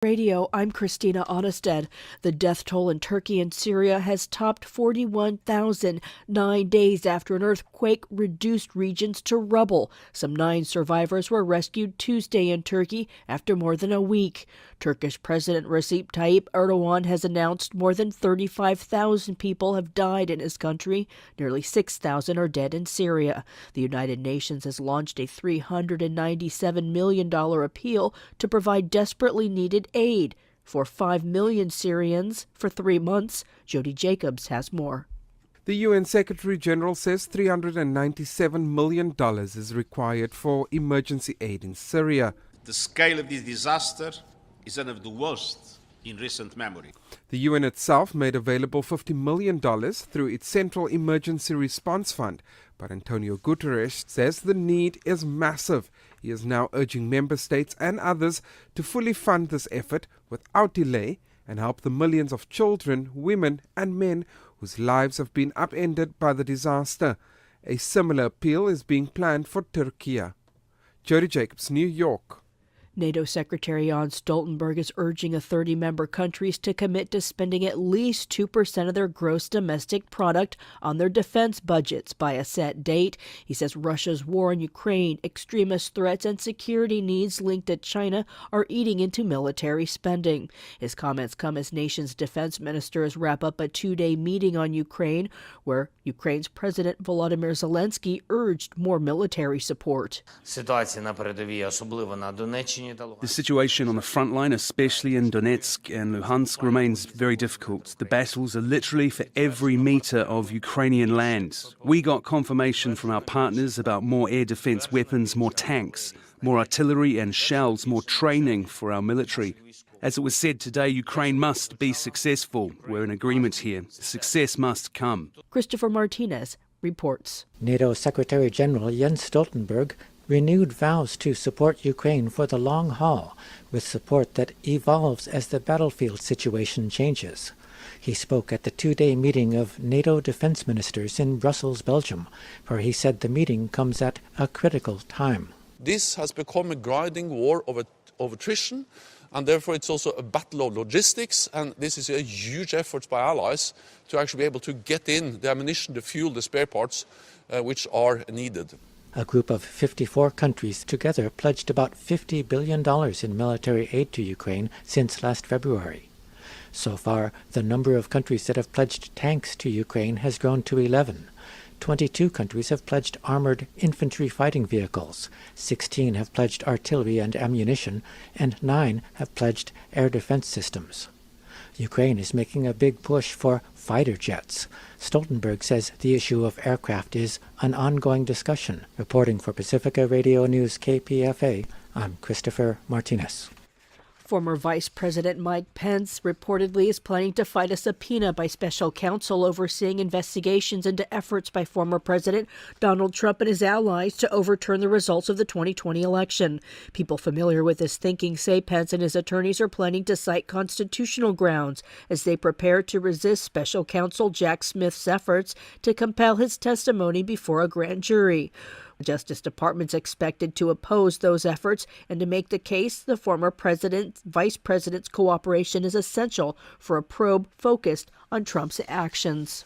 Radio, I'm Christina Onnested. The death toll in Turkey and Syria has topped 41,000 9 days after an earthquake reduced regions to rubble. Some 9 survivors were rescued Tuesday in Turkey after more than a week. Turkish President Recep Tayyip Erdogan has announced more than 35,000 people have died in his country. Nearly 6,000 are dead in Syria. The United Nations has launched a $397 million appeal to provide desperately needed aid for 5 million Syrians for 3 months. Jody Jacobs has more. The UN Secretary General says $397 million is required for emergency aid in Syria. The scale of this disaster is one of the worst in recent memory. The UN itself made available $50 million through its Central Emergency Response Fund, but Antonio Guterres says the need is massive. He is now urging member states and others to fully fund this effort without delay and help the millions of children, women and men whose lives have been upended by the disaster. A similar appeal is being planned for Turkey. Jody Jacobs, New York. NATO Secretary Jens Stoltenberg is urging 30-member countries to commit to spending at least 2% of their gross domestic product on their defense budgets by a set date. He says Russia's war in Ukraine, extremist threats, and security needs linked to China are eating into military spending. His comments come as nation's defense ministers wrap up a 2-day meeting on Ukraine, where Ukraine's President Volodymyr Zelensky urged more military support. The situation on the front line, especially in Donetsk and Luhansk, remains very difficult. The battles are literally for every metre of Ukrainian land. We got confirmation from our partners about more air defence weapons, more tanks, more artillery and shells, more training for our military. As it was said today, Ukraine must be successful. We're in agreement here. Success must come. Christopher Martinez reports. NATO Secretary General Jens Stoltenberg renewed vows to support Ukraine for the long haul, with support that evolves as the battlefield situation changes. He spoke at the 2-day meeting of NATO defense ministers in Brussels, Belgium, where he said the meeting comes at a critical time. This has become a grinding war of attrition, and therefore it's also a battle of logistics, and this is a huge effort by allies to actually be able to get in the ammunition, the fuel, the spare parts which are needed. A group of 54 countries together pledged about $50 billion in military aid to Ukraine since last February. So far, the number of countries that have pledged tanks to Ukraine has grown to 11. 22 countries have pledged armored infantry fighting vehicles, 16 have pledged artillery and ammunition, and 9 have pledged air defense systems. Ukraine is making a big push for fighter jets. Stoltenberg says the issue of aircraft is an ongoing discussion. Reporting for Pacifica Radio News KPFA, I'm Christopher Martinez. Former Vice President Mike Pence reportedly is planning to fight a subpoena by special counsel overseeing investigations into efforts by former President Donald Trump and his allies to overturn the results of the 2020 election. People familiar with this thinking say Pence and his attorneys are planning to cite constitutional grounds as they prepare to resist special counsel Jack Smith's efforts to compel his testimony before a grand jury. The Justice Department's expected to oppose those efforts and to make the case the former vice president's cooperation is essential for a probe focused on Trump's actions.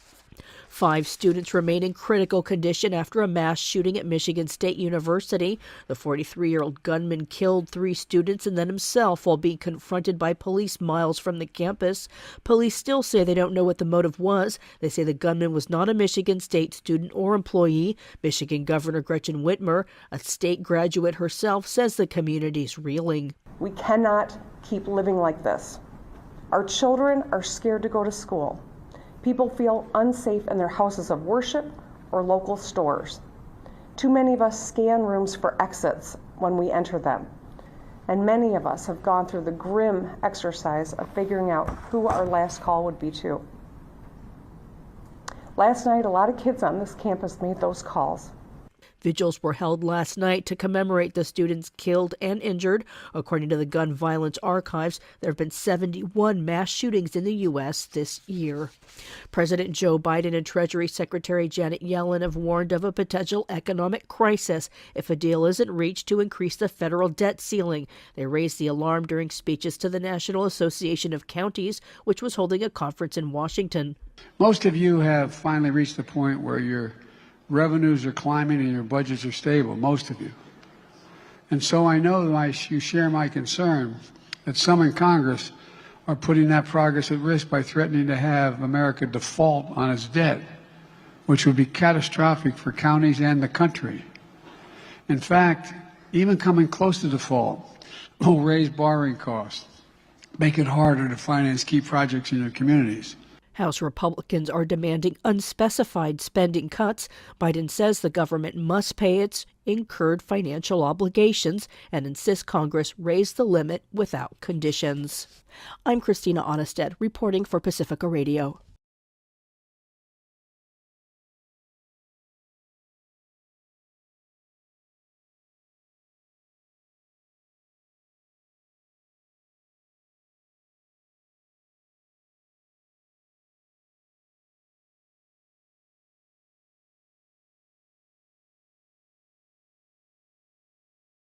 5 students remain in critical condition after a mass shooting at Michigan State University. The 43-year-old gunman killed 3 students and then himself while being confronted by police miles from the campus. Police still say they don't know what the motive was. They say the gunman was not a Michigan State student or employee. Michigan Governor Gretchen Whitmer, a state graduate herself, says the community's reeling. We cannot keep living like this. Our children are scared to go to school. People feel unsafe in their houses of worship or local stores. Too many of us scan rooms for exits when we enter them. And many of us have gone through the grim exercise of figuring out who our last call would be to. Last night, a lot of kids on this campus made those calls. Vigils were held last night to commemorate the students killed and injured. According to the Gun Violence Archives, there have been 71 mass shootings in the U.S. this year. President Joe Biden and Treasury Secretary Janet Yellen have warned of a potential economic crisis if a deal isn't reached to increase the federal debt ceiling. They raised the alarm during speeches to the National Association of Counties, which was holding a conference in Washington. Most of you have finally reached the point where your revenues are climbing and your budgets are stable, most of you. And so I know that you share my concern that some in Congress are putting that progress at risk by threatening to have America default on its debt, which would be catastrophic for counties and the country. In fact, even coming close to default will raise borrowing costs, make it harder to finance key projects in your communities. House Republicans are demanding unspecified spending cuts. Biden says the government must pay its incurred financial obligations and insists Congress raise the limit without conditions. I'm Christina Onnested, reporting for Pacifica Radio.